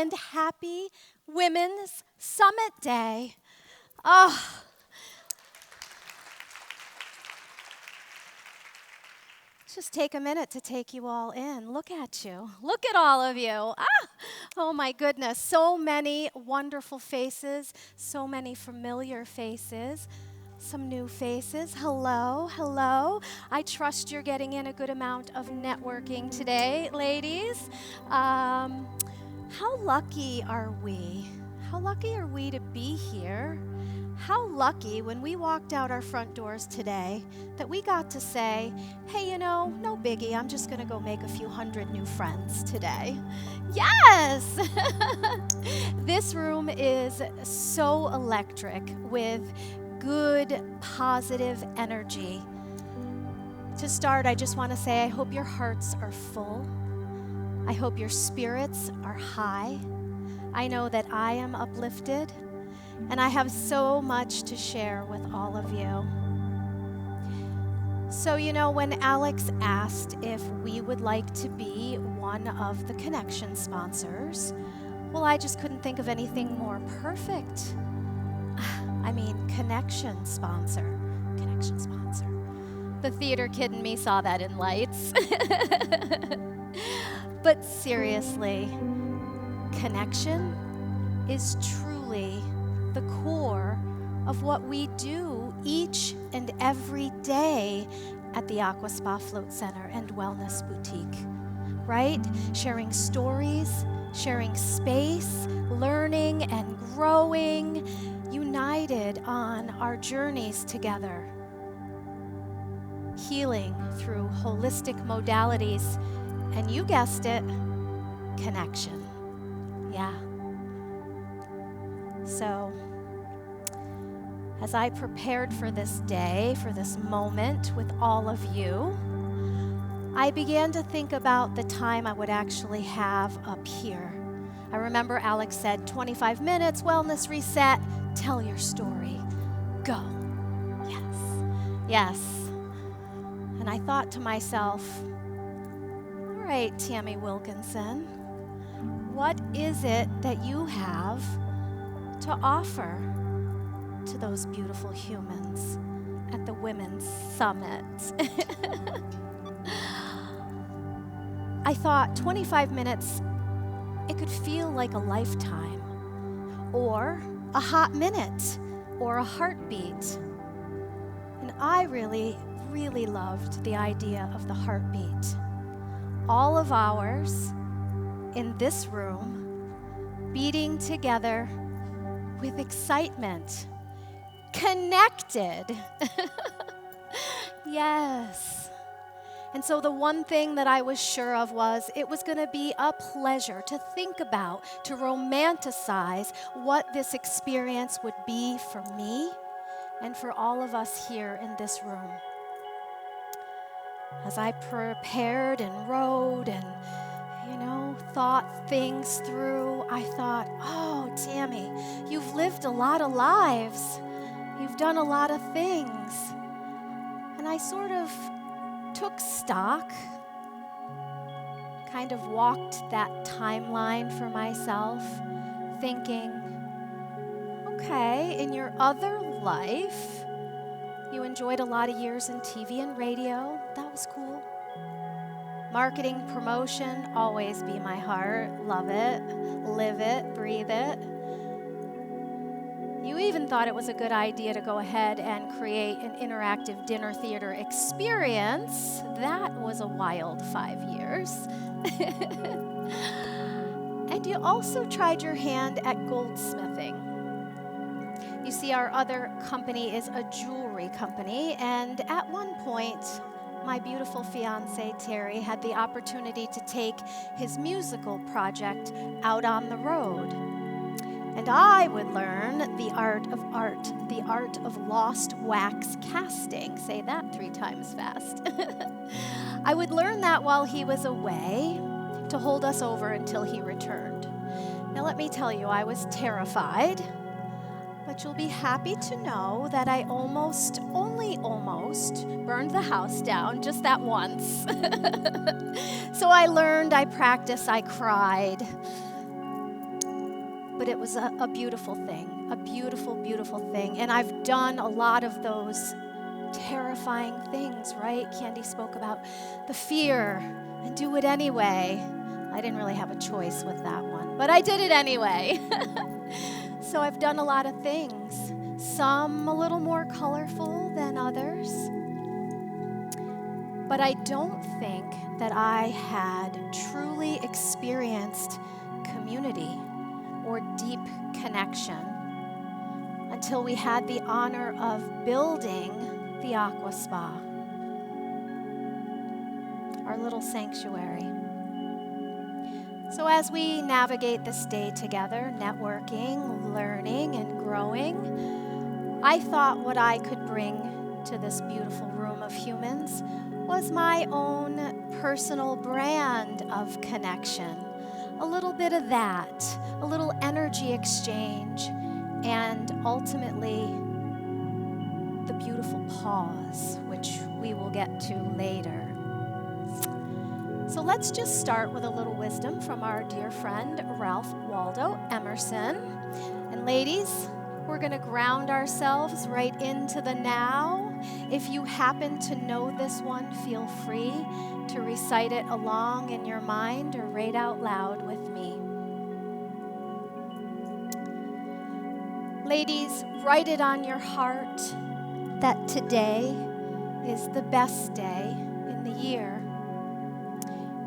and happy Women's Summit Day. Oh, just take a minute to take you all in. Look at you. Look at all of you. Oh my goodness. So many wonderful faces, so many familiar faces, some new faces. Hello, hello. I trust you're getting in a good amount of networking today, ladies. How lucky are we? How lucky are we to be here? How lucky when we walked out our front doors today that we got to say, hey, no biggie, I'm just going to go make a few hundred new friends today. Yes! This room is so electric with good, positive energy. To start, I just want to say I hope your hearts are full. I hope your spirits are high. I know that I am uplifted. And I have so much to share with all of you. So, when Alex asked if we would like to be one of the connection sponsors, well, I just couldn't think of anything more perfect. Connection sponsor. Connection sponsor. The theater kid in me saw that in lights. But seriously, connection is truly the core of what we do each and every day at the Aqua Spa Float Center and Wellness Boutique, right? Sharing stories, sharing space, learning and growing, united on our journeys together. Healing through holistic modalities, and you guessed it, connection. Yeah. So, as I prepared for this day, for this moment with all of you, I began to think about the time I would actually have up here. I remember Alex said, 25 minutes, wellness reset, tell your story, go. Yes. And I thought to myself, all right, Tammy Wilkinson, what is it that you have to offer to those beautiful humans at the Women's Summit? I thought 25 minutes, it could feel like a lifetime, or a hot minute, or a heartbeat. And I really, really loved the idea of the heartbeat. All of ours in this room, beating together with excitement, connected. Yes. And so the one thing that I was sure of was it was going to be a pleasure to think about, to romanticize what this experience would be for me and for all of us here in this room. As I prepared and wrote and thought things through, I thought, oh, Tammy, you've lived a lot of lives. You've done a lot of things. And I sort of took stock, kind of walked that timeline for myself, thinking, okay, in your other life, you enjoyed a lot of years in TV and radio. That was cool. Marketing, promotion, always be my heart. Love it, live it, breathe it. You even thought it was a good idea to go ahead and create an interactive dinner theater experience. That was a wild 5 years. And you also tried your hand at goldsmithing. You see, our other company is a jewelry company, and at one point, my beautiful fiancé, Terry, had the opportunity to take his musical project out on the road. And I would learn the art of lost wax casting. Say that 3 times fast. I would learn that while he was away to hold us over until he returned. Now let me tell you, I was terrified. But you'll be happy to know that I only almost burned the house down, just that once. So I learned, I practiced, I cried. but it was a beautiful thing, a beautiful, beautiful thing. And I've done a lot of those terrifying things, right? Candy spoke about the fear and do it anyway. I didn't really have a choice with that one, but I did it anyway. So I've done a lot of things, some a little more colorful than others. But I don't think that I had truly experienced community or deep connection until we had the honor of building the Aqua Spa, our little sanctuary. So as we navigate this day together, networking, learning, and growing, I thought what I could bring to this beautiful room of humans was my own personal brand of connection. A little bit of that, a little energy exchange, and ultimately the beautiful pause, which we will get to later. So let's just start with a little wisdom from our dear friend, Ralph Waldo Emerson. And ladies, we're going to ground ourselves right into the now. If you happen to know this one, feel free to recite it along in your mind or read out loud with me. Ladies, write it on your heart that today is the best day in the year.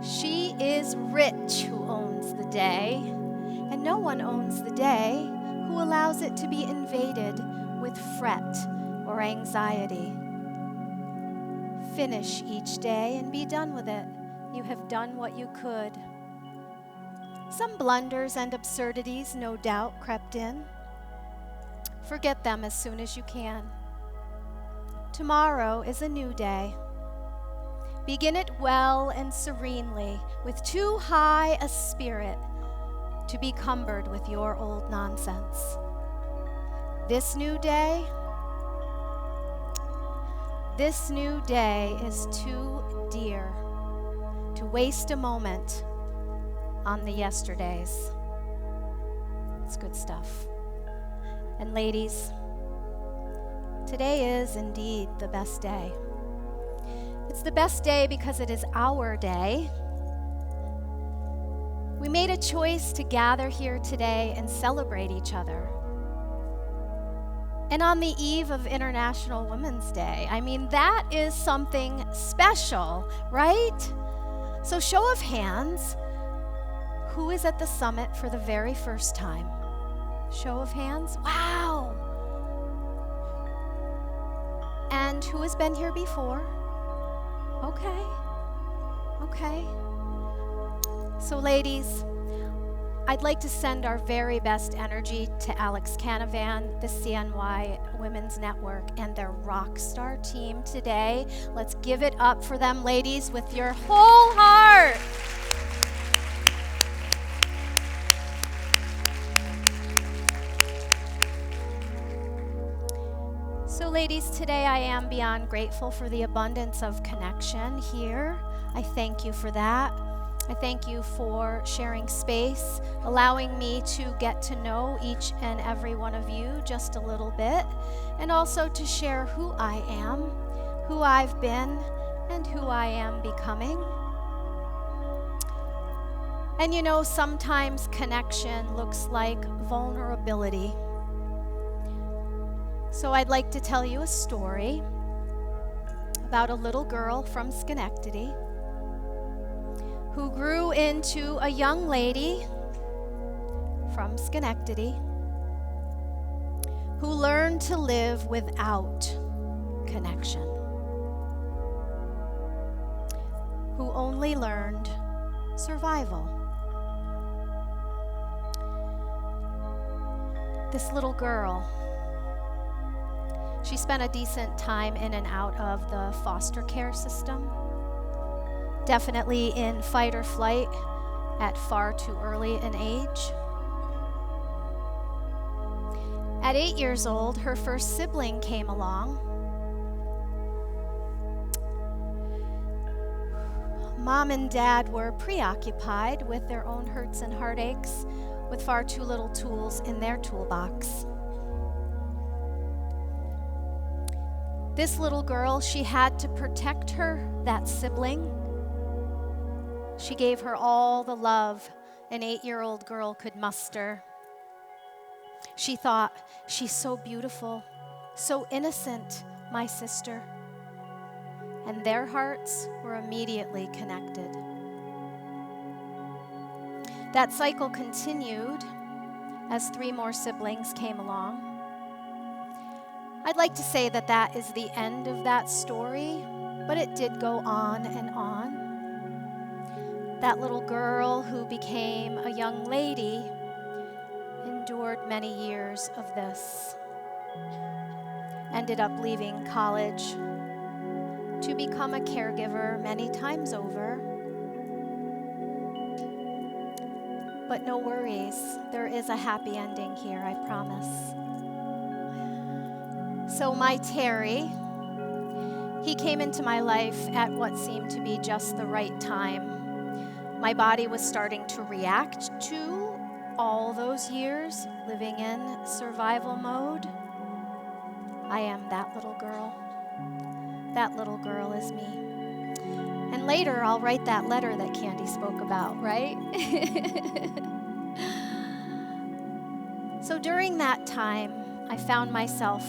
She is rich who owns the day, and no one owns the day who allows it to be invaded with fret or anxiety. Finish each day and be done with it. You have done what you could. Some blunders and absurdities no doubt crept in. Forget them as soon as you can. Tomorrow is a new day. Begin it well and serenely, with too high a spirit to be cumbered with your old nonsense. This new day is too dear to waste a moment on the yesterdays. It's good stuff. And ladies, today is indeed the best day. It's the best day because it is our day. We made a choice to gather here today and celebrate each other. And on the eve of International Women's Day, I mean, that is something special, right? So show of hands, who is at the summit for the very first time? Show of hands? Wow! And who has been here before? Okay. So ladies, I'd like to send our very best energy to Alex Canavan, the CNY Women's Network, and their rock star team today. Let's give it up for them, ladies, with your whole heart. So ladies, today I am beyond grateful for the abundance of connection here. I thank you for that. I thank you for sharing space, allowing me to get to know each and every one of you just a little bit, and also to share who I am, who I've been, and who I am becoming. And you know, sometimes connection looks like vulnerability. So I'd like to tell you a story about a little girl from Schenectady who grew into a young lady from Schenectady who learned to live without connection, who only learned survival. This little girl, she spent a decent time in and out of the foster care system, definitely in fight or flight at far too early an age. At 8 years old, her first sibling came along. Mom and Dad were preoccupied with their own hurts and heartaches, with far too little tools in their toolbox. This little girl, she had to protect that sibling. She gave her all the love an 8-year-old girl could muster. She thought, she's so beautiful, so innocent, my sister. And their hearts were immediately connected. That cycle continued as 3 more siblings came along. I'd like to say that that is the end of that story, but it did go on and on. That little girl who became a young lady endured many years of this. Ended up leaving college to become a caregiver many times over. But no worries, there is a happy ending here, I promise. So my Terry, he came into my life at what seemed to be just the right time. My body was starting to react to all those years living in survival mode. I am that little girl. That little girl is me. And later I'll write that letter that Candy spoke about, right? So during that time, I found myself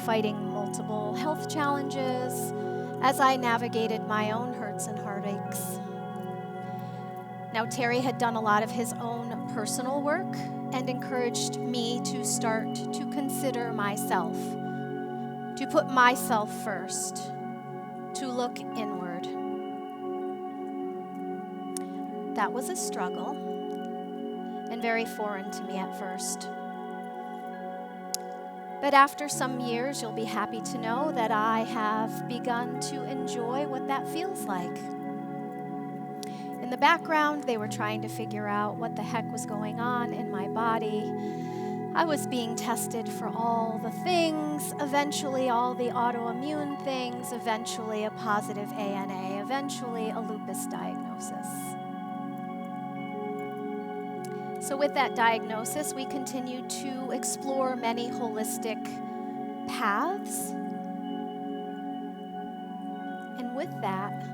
fighting multiple health challenges as I navigated my own hurts and heartaches. Now, Terry had done a lot of his own personal work and encouraged me to start to consider myself, to put myself first, to look inward. That was a struggle and very foreign to me at first. But after some years, you'll be happy to know that I have begun to enjoy what that feels like. In the background, they were trying to figure out what the heck was going on in my body. I was being tested for all the things, eventually all the autoimmune things, eventually a positive ANA, eventually a lupus diagnosis. So with that diagnosis, we continued to explore many holistic paths. And with that,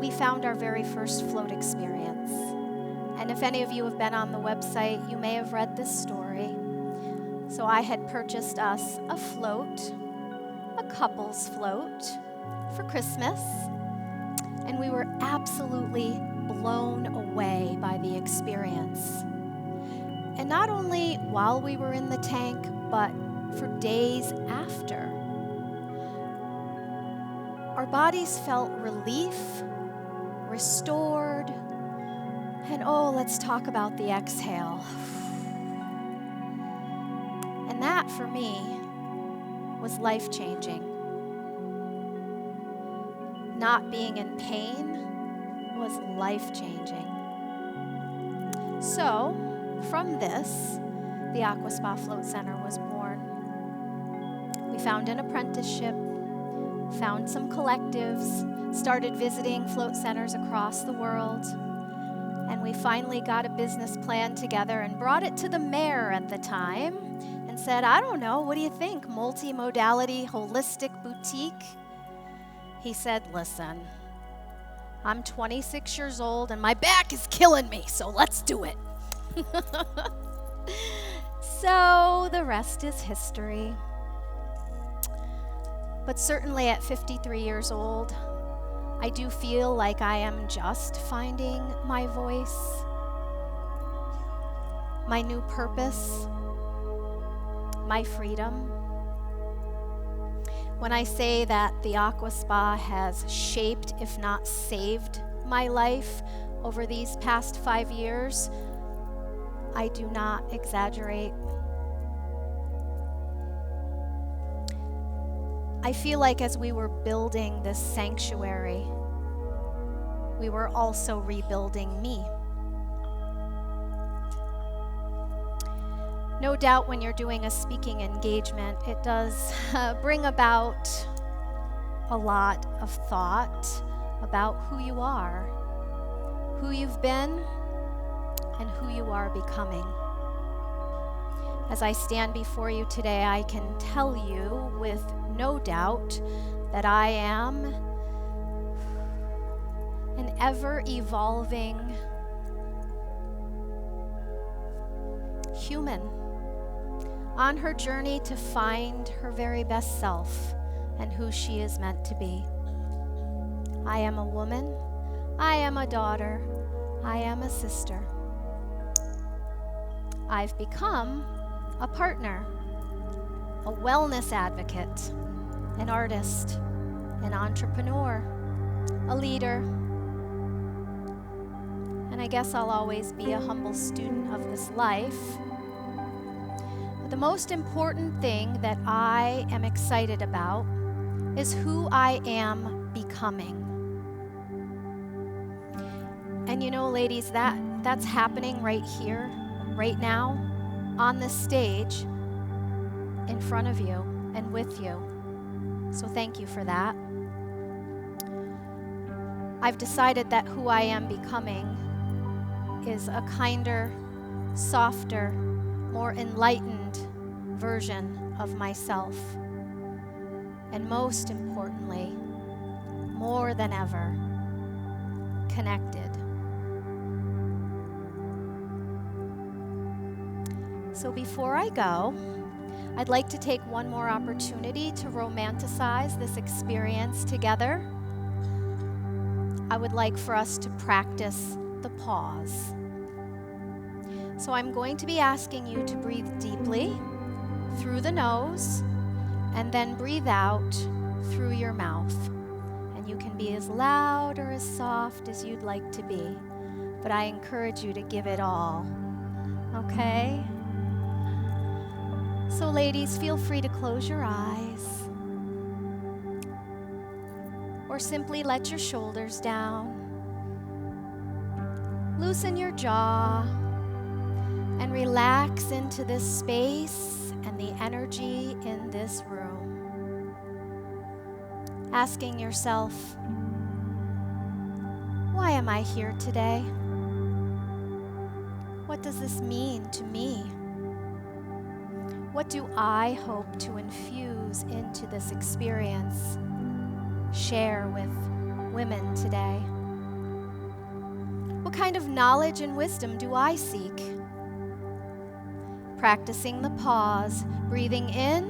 we found our very first float experience. And if any of you have been on the website, you may have read this story. So I had purchased us a float, a couple's float, for Christmas. And we were absolutely blown away by the experience. And not only while we were in the tank, but for days after. Our bodies felt relief, restored, and oh, let's talk about the exhale. And that, for me, was life-changing. Not being in pain was life-changing. So, from this, the Aqua Spa Float Center was born. We found an apprenticeship, found some collectives, started visiting float centers across the world, and we finally got a business plan together and brought it to the mayor at the time and said, I don't know, what do you think? Multi-modality, holistic boutique? He said, listen, I'm 26 years old and my back is killing me, so let's do it. So the rest is history. But certainly at 53 years old, I do feel like I am just finding my voice, my new purpose, my freedom. When I say that the Aqua Spa has shaped, if not saved, my life over these past 5 years, I do not exaggerate. I feel like as we were building this sanctuary, we were also rebuilding me. No doubt when you're doing a speaking engagement, it does bring about a lot of thought about who you are, who you've been, and who you are becoming. As I stand before you today, I can tell you with no doubt that I am an ever-evolving human on her journey to find her very best self and who she is meant to be. I am a woman, I am a daughter, I am a sister. I've become a partner, a wellness advocate, an artist, an entrepreneur, a leader, and I guess I'll always be a humble student of this life. But the most important thing that I am excited about is who I am becoming. And you know, ladies, that's happening right here, right now, on this stage, in front of you and with you. So thank you for that. I've decided that who I am becoming is a kinder, softer, more enlightened version of myself. And most importantly, more than ever, connected. So before I go, I'd like to take one more opportunity to romanticize this experience together. I would like for us to practice the pause. So I'm going to be asking you to breathe deeply through the nose and then breathe out through your mouth. And you can be as loud or as soft as you'd like to be, but I encourage you to give it all, okay? So ladies, feel free to close your eyes or simply let your shoulders down. Loosen your jaw and relax into this space and the energy in this room. Asking yourself, why am I here today? What does this mean to me? What do I hope to infuse into this experience, share with women today? What kind of knowledge and wisdom do I seek? Practicing the pause, breathing in,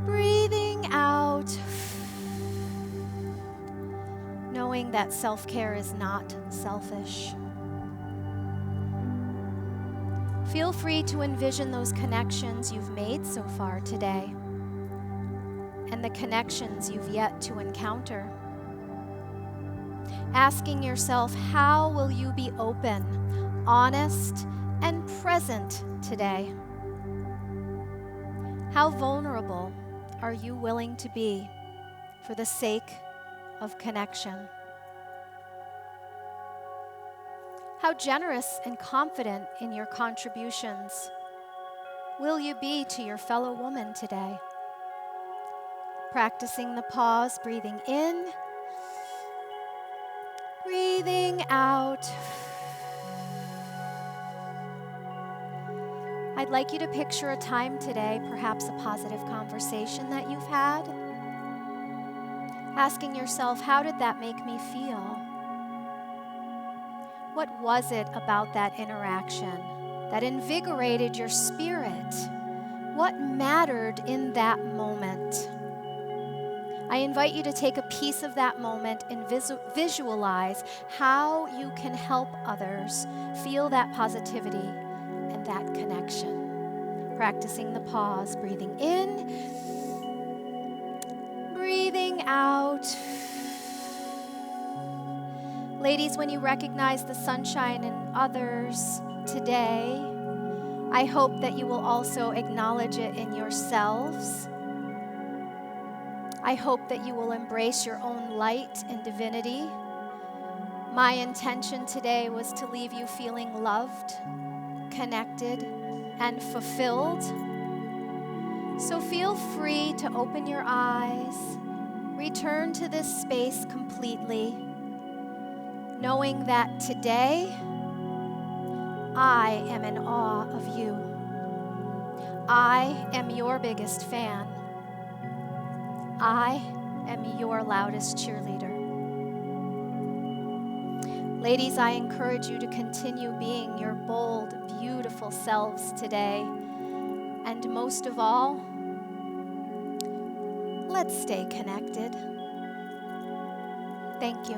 breathing out, knowing that self-care is not selfish. Feel free to envision those connections you've made so far today and the connections you've yet to encounter. Asking yourself, how will you be open, honest, and present today? How vulnerable are you willing to be for the sake of connection? How generous and confident in your contributions will you be to your fellow woman today? Practicing the pause, breathing in, breathing out. I'd like you to picture a time today, perhaps a positive conversation that you've had. Asking yourself, how did that make me feel? What was it about that interaction that invigorated your spirit? What mattered in that moment? I invite you to take a piece of that moment and visualize how you can help others feel that positivity and that connection. Practicing the pause, breathing in, breathing out. Ladies, when you recognize the sunshine in others today, I hope that you will also acknowledge it in yourselves. I hope that you will embrace your own light and divinity. My intention today was to leave you feeling loved, connected, and fulfilled. So feel free to open your eyes, return to this space completely, knowing that today I am in awe of you. I am your biggest fan. I am your loudest cheerleader. Ladies, I encourage you to continue being your bold, beautiful selves today. And most of all, let's stay connected. Thank you.